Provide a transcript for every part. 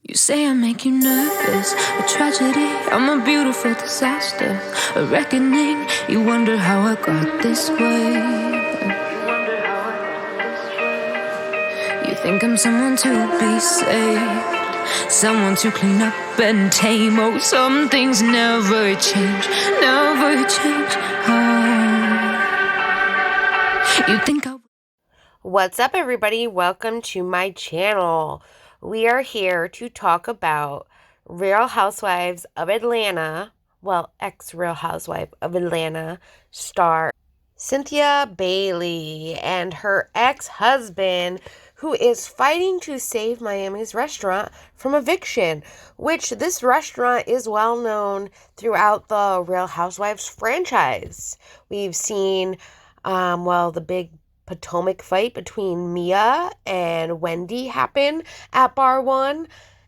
You say I make you nervous, a tragedy, I'm a beautiful disaster, a reckoning, you wonder how I got this way. You think I'm someone to be saved, someone to clean up and tame. Oh, some things never change, never change. Oh, you think I... What's up, everybody? Welcome to my channel. We are here to talk about Real Housewives of Atlanta, well, ex-Real Housewife of Atlanta star Cynthia Bailey and her ex-husband, who is fighting to save Miami's restaurant from eviction, which this restaurant is well known throughout the Real Housewives franchise. We've seen, the big Potomac fight between Mia and Wendy happen at Bar 1.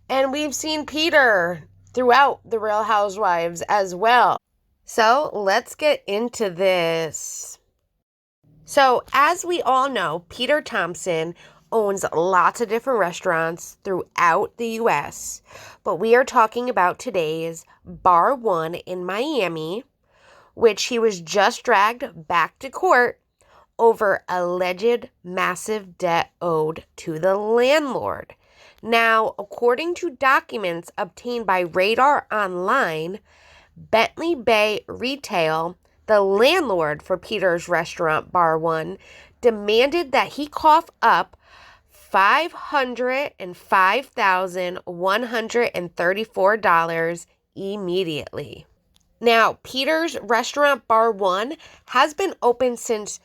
And we've seen Peter throughout the Real Housewives as well. So let's get into this. So as we all know, Peter Thompson owns lots of different restaurants throughout the U.S. But we are talking about today's Bar 1 in Miami, which he was just dragged back to court over alleged massive debt owed to the landlord. Now, according to documents obtained by Radar Online, Bentley Bay Retail, the landlord for Peter's restaurant Bar 1, demanded that he cough up $505,134 immediately. Now, Peter's restaurant Bar 1 has been open since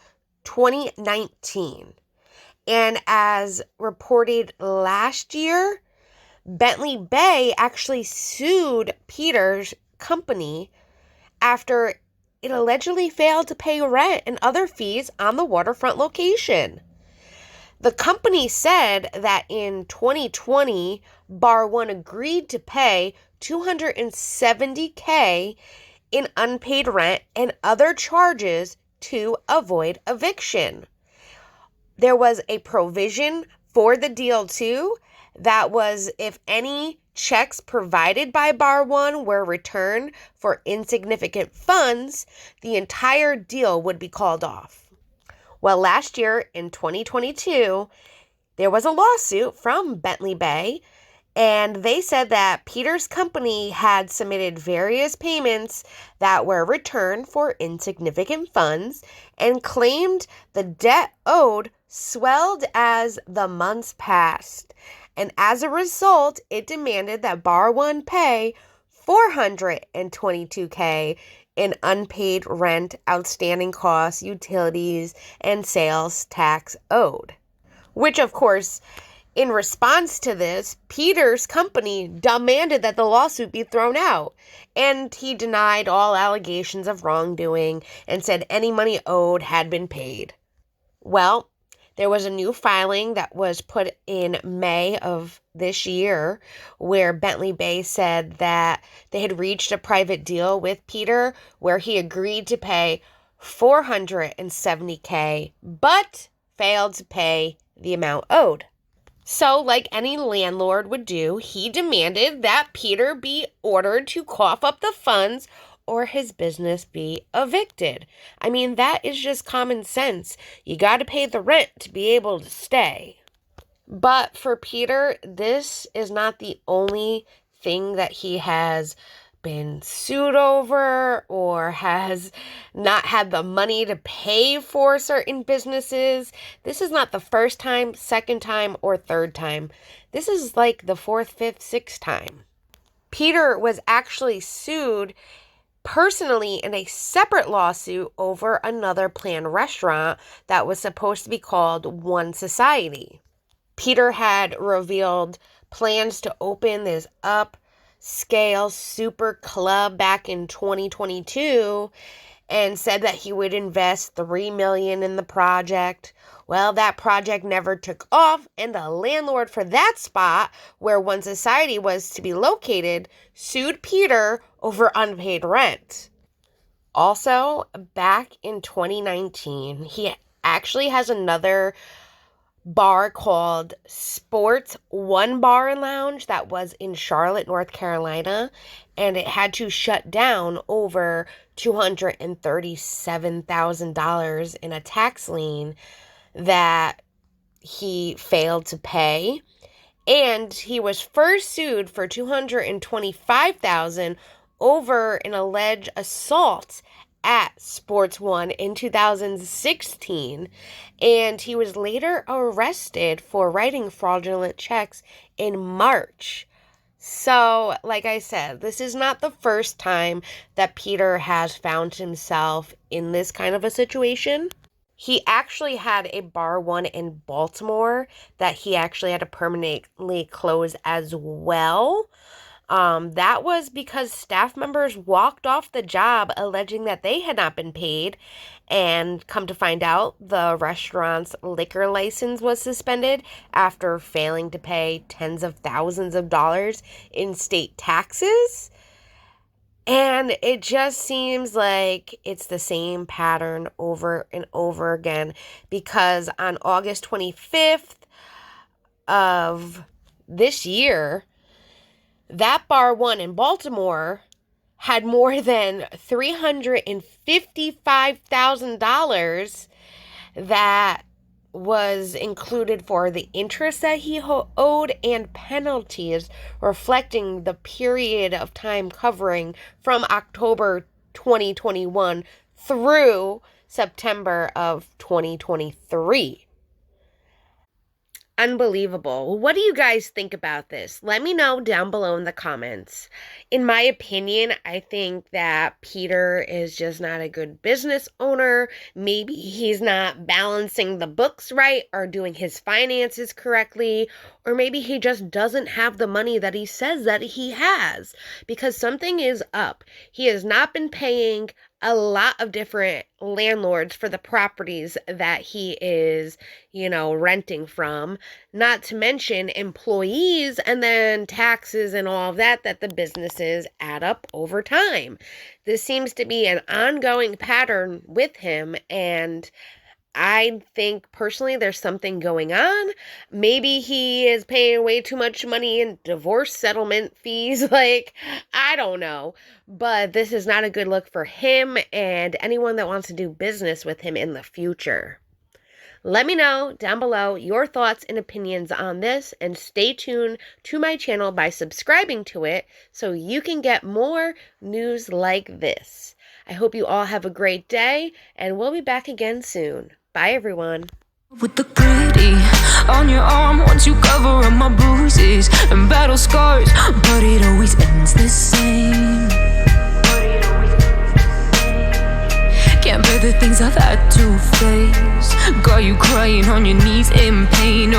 2019. And as reported last year, Bentley Bay actually sued Peter's company after it allegedly failed to pay rent and other fees on the waterfront location. The company said that in 2020, Bar 1 agreed to pay $270,000 in unpaid rent and other charges to avoid eviction. There was a provision for the deal too that was if any checks provided by Bar 1 were returned for insignificant funds, the entire deal would be called off. Well, last year in 2022, there was a lawsuit from Bentley Bay, and they said that Peter's company had submitted various payments that were returned for insignificant funds and claimed the debt owed swelled as the months passed. And as a result, it demanded that Bar 1 pay $422,000 in unpaid rent, outstanding costs, utilities, and sales tax owed. Which, of course, in response to this, Peter's company demanded that the lawsuit be thrown out, and he denied all allegations of wrongdoing and said any money owed had been paid. Well, there was a new filing that was put in May of this year where Bentley Bay said that they had reached a private deal with Peter where he agreed to pay $470,000 but failed to pay the amount owed. So, like any landlord would do, he demanded that Peter be ordered to cough up the funds or his business be evicted. I mean, that is just common sense. You got to pay the rent to be able to stay. But for Peter, this is not the only thing that he has been sued over or has not had the money to pay for certain businesses. This is not the first time, second time, or third time. This is like the fourth, fifth, sixth time. Peter was actually sued personally in a separate lawsuit over another planned restaurant that was supposed to be called One Society. Peter had revealed plans to open this upscale super club back in 2022 and said that he would invest $3 million in the project. Well, that project never took off, and the landlord for that spot where One Society was to be located sued Peter over unpaid rent. Also, back in 2019, he actually has another bar called Sports One Bar and Lounge that was in Charlotte, North Carolina, and it had to shut down over $237,000 in a tax lien that he failed to pay. And he was first sued for $225,000 over an alleged assault at Sports One in 2016, and he was later arrested for writing fraudulent checks in March. So, like I said, this is not the first time that Peter has found himself in this kind of a situation. He actually had a bar one in Baltimore that he actually had to permanently close as well. That was because staff members walked off the job alleging that they had not been paid, and come to find out, the restaurant's liquor license was suspended after failing to pay tens of thousands of dollars in state taxes. And it just seems like it's the same pattern over and over again, because on August 25th of this year, that bar one in Baltimore had more than $355,000 that was included for the interest that he owed and penalties, reflecting the period of time covering from October 2021 through September of 2023. Unbelievable. What do you guys think about this? Let me know down below in the comments. In my opinion, I think that Peter is just not a good business owner. Maybe he's not balancing the books right or doing his finances correctly, or maybe he just doesn't have the money that he says that he has, because something is up. He has not been paying a lot of different landlords for the properties that he is, renting from, not to mention employees and then taxes and all of that the businesses add up over time. This seems to be an ongoing pattern with him, and I think personally there's something going on. Maybe he is paying way too much money in divorce settlement fees. I don't know. But this is not a good look for him and anyone that wants to do business with him in the future. Let me know down below your thoughts and opinions on this, and stay tuned to my channel by subscribing to it so you can get more news like this. I hope you all have a great day, and we'll be back again soon. Bye, everyone. With the gritty on your arm once you cover up my bruises and battle scars, but it always ends the same. Can't bear the things I've had to face. Got you crying on your knees in pain.